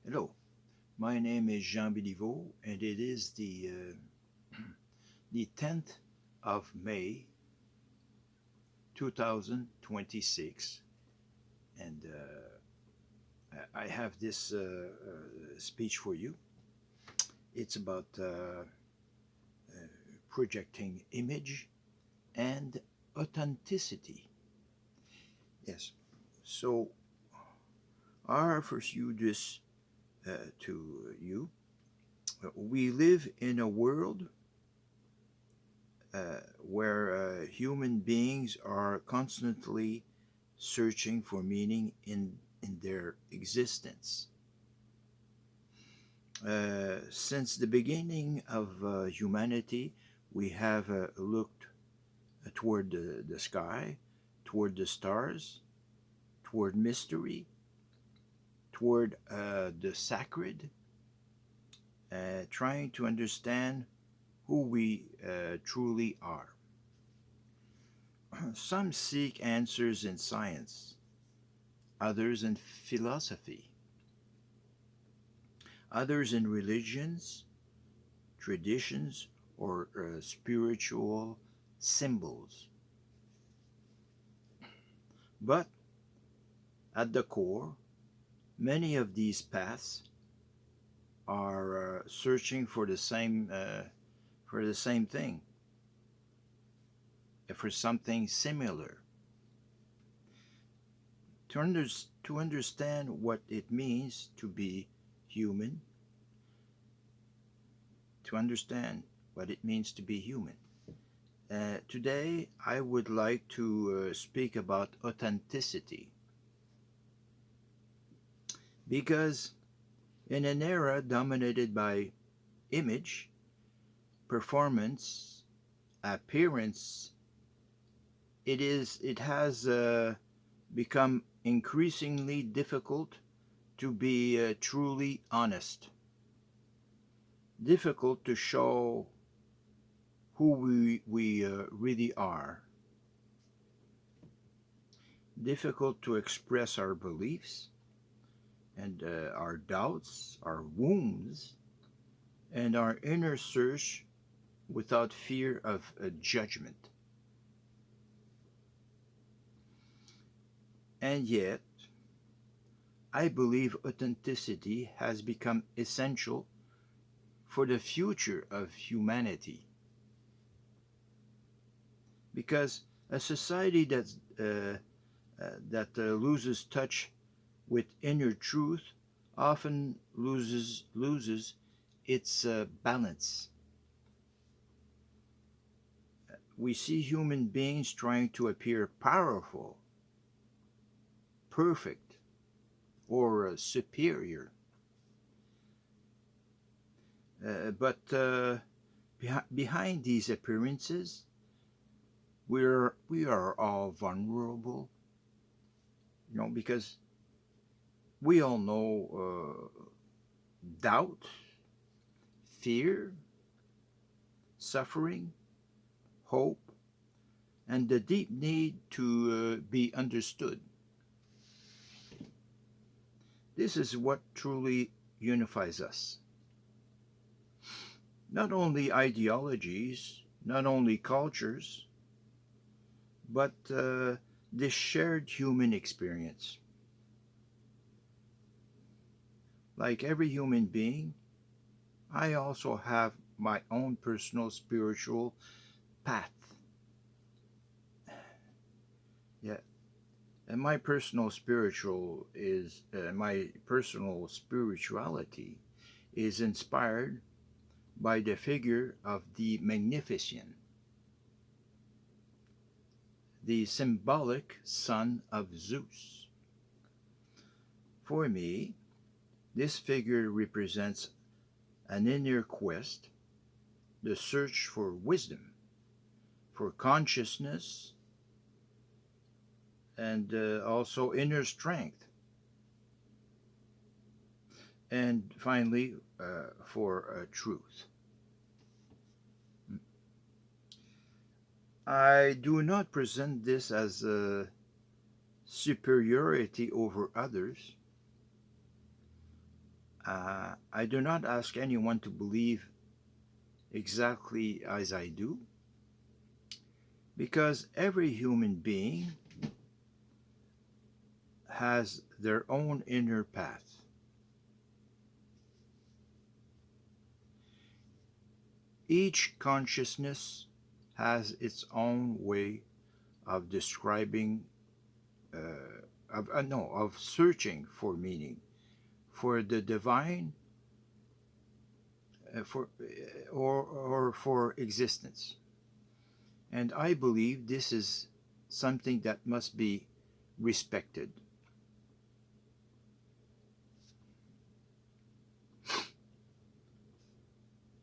Hello, my name is Jean Béliveau, and it is the 10th of May 2026, and I have this speech for you. It's about projecting image and authenticity. Yes, so I offer you this to you. We live in a world where human beings are constantly searching for meaning in their existence. Since the beginning of humanity, we have looked toward the sky, toward the stars, toward mystery, toward the sacred, trying to understand who we truly are. Some seek answers in science, others in philosophy, others in religions, traditions, or spiritual symbols. But at the core, many of these paths are searching for the same thing, for something similar. To understand what it means to be human, to understand what it means to be human. Today, I would like to speak about authenticity because in an era dominated by image, performance, appearance, it has become increasingly difficult to be truly honest, difficult to show who we really are, difficult to express our beliefs and our doubts, our wounds, and our inner search without fear of a judgment. And yet, I believe authenticity has become essential for the future of humanity because a society that loses touch with inner truth often loses its balance. We see human beings trying to appear powerful, perfect, or superior. But behind these appearances, we are all vulnerable, because we all know doubt, fear, suffering, hope, and the deep need to be understood. This is what truly unifies us. Not only ideologies, not only cultures, but this shared human experience. Like every human being, I also have my own personal spiritual path. Yeah, and my personal spirituality is inspired by the figure of the Magnificien, the symbolic son of Zeus. For me, this figure represents an inner quest, the search for wisdom, for consciousness, and also inner strength, and finally, for truth. I do not present this as a superiority over others. I do not ask anyone to believe exactly as I do, because every human being has their own inner path. Each consciousness has its own way of describing, of searching for meaning, for the divine, or for existence. And I believe this is something that must be respected.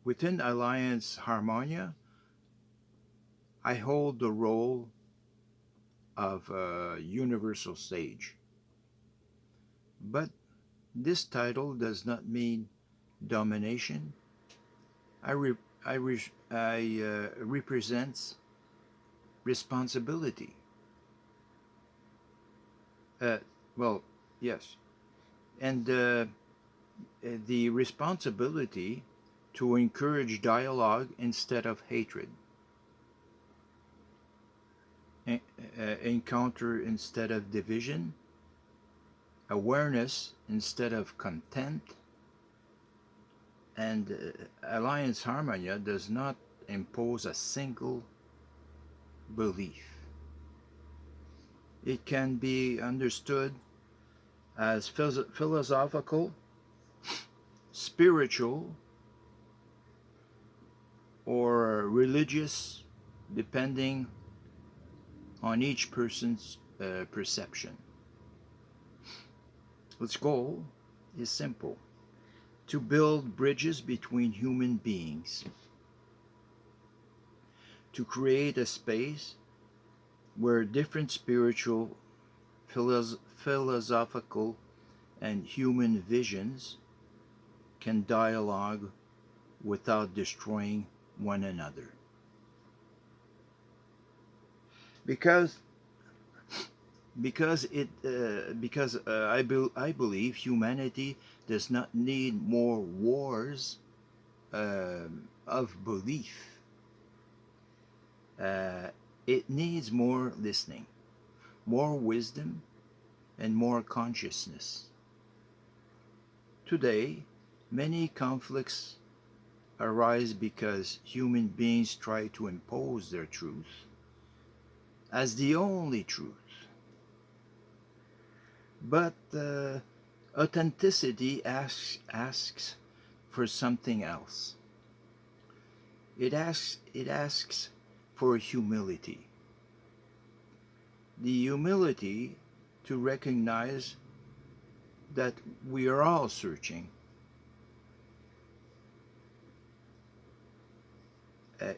Within Alliance Harmonia, I hold the role of a universal sage. But this title does not mean domination. I, re- I represents responsibility. Uh, well, yes, and the responsibility to encourage dialogue instead of hatred, encounter instead of division, awareness instead of contempt, and Alliance Harmonia does not impose a single belief. It can be understood as philosophical, spiritual, or religious, depending on each person's perception. Its goal is simple: to build bridges between human beings, to create a space where different spiritual, philosophical, and human visions can dialogue without destroying one another. Because I believe humanity does not need more wars of belief. Uh, it needs more listening, more wisdom, and more consciousness. Today, many conflicts arise because human beings try to impose their truth as the only truth. But authenticity asks for something else. It asks for humility. The humility to recognize that we are all searching,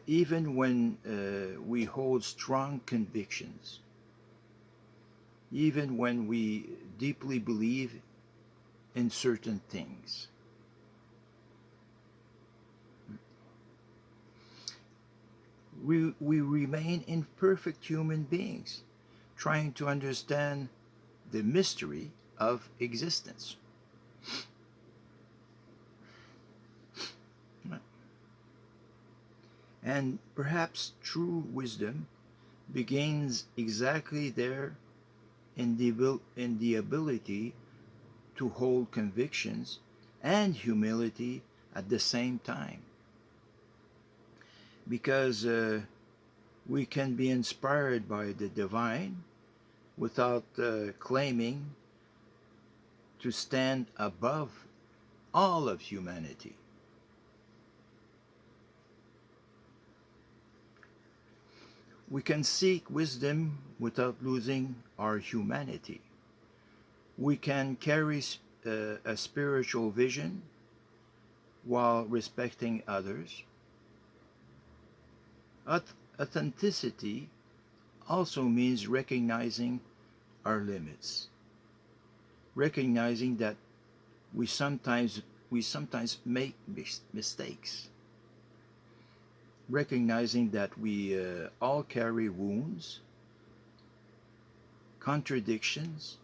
even when we hold strong convictions, even when we deeply believe in certain things. We remain imperfect human beings, trying to understand the mystery of existence. And perhaps true wisdom begins exactly there, in the ability to hold convictions and humility at the same time. Because we can be inspired by the divine without claiming to stand above all of humanity. We can seek wisdom without losing our humanity. We can carry a spiritual vision while respecting others. Authenticity also means recognizing our limits, recognizing that we sometimes we sometimes make mistakes, recognizing that we all carry wounds, contradictions,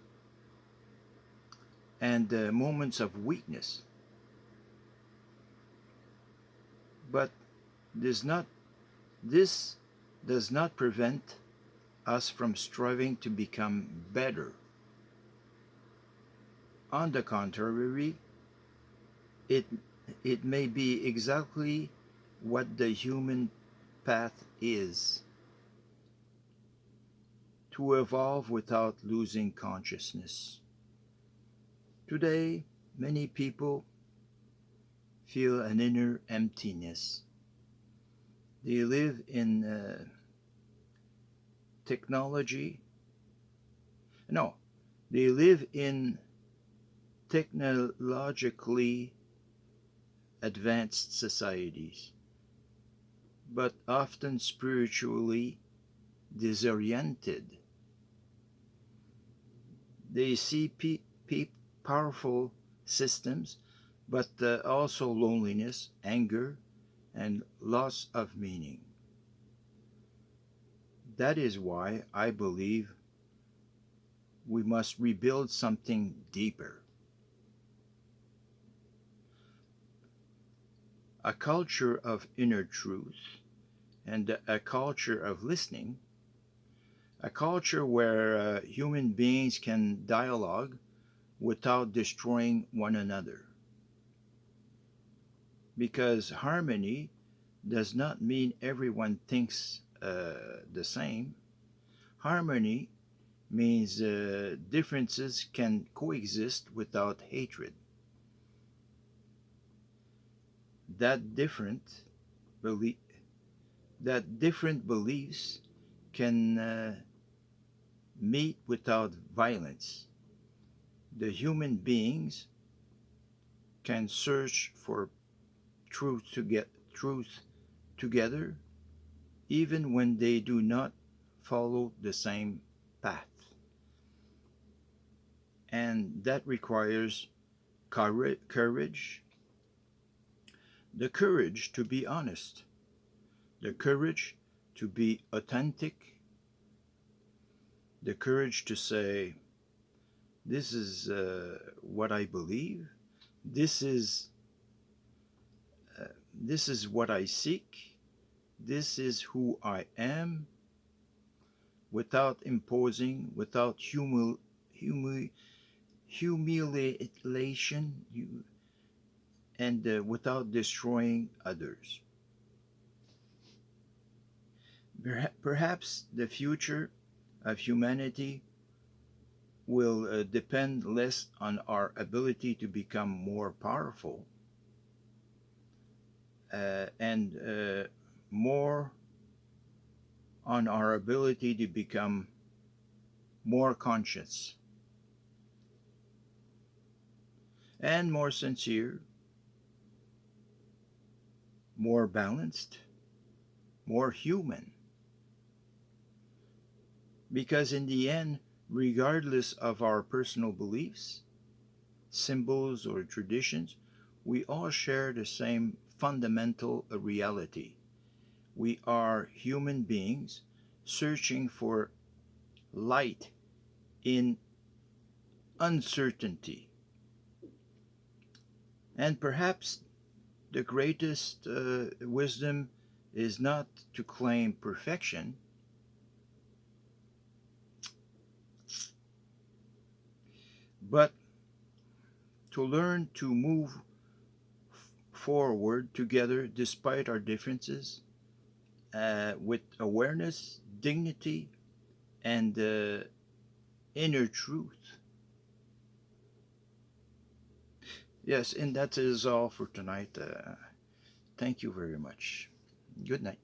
and moments of weakness. But does not this does not prevent us from striving to become better. On the contrary, it it may be exactly what the human path is, to evolve without losing consciousness. Today, many people feel an inner emptiness. They live in technology. No, they live in technologically advanced societies, but often spiritually disoriented. They see powerful systems, but also loneliness, anger, and loss of meaning. That is why I believe we must rebuild something deeper. A culture of inner truth and a culture of listening, a culture where human beings can dialogue without destroying one another. Because harmony does not mean everyone thinks the same. Harmony means differences can coexist without hatred. That different belie- that different beliefs can meet without violence. The human beings can search for truth to get truth together, even when they do not follow the same path. And that requires courage, the courage to be honest, the courage to be authentic, the courage to say, this is what I believe, this is, uh, this is what I seek, this is who I am, without imposing, without humiliation, and without destroying others. Perhaps the future of humanity will depend less on our ability to become more powerful and more on our ability to become more conscious and more sincere, more balanced, more human. Because in the end, regardless of our personal beliefs, symbols, or traditions, we all share the same fundamental reality. We are human beings searching for light in uncertainty. And perhaps the greatest wisdom is not to claim perfection, but to learn to move forward together despite our differences with awareness, dignity, and inner truth. Yes, and that is all for tonight. Thank you very much. Good night.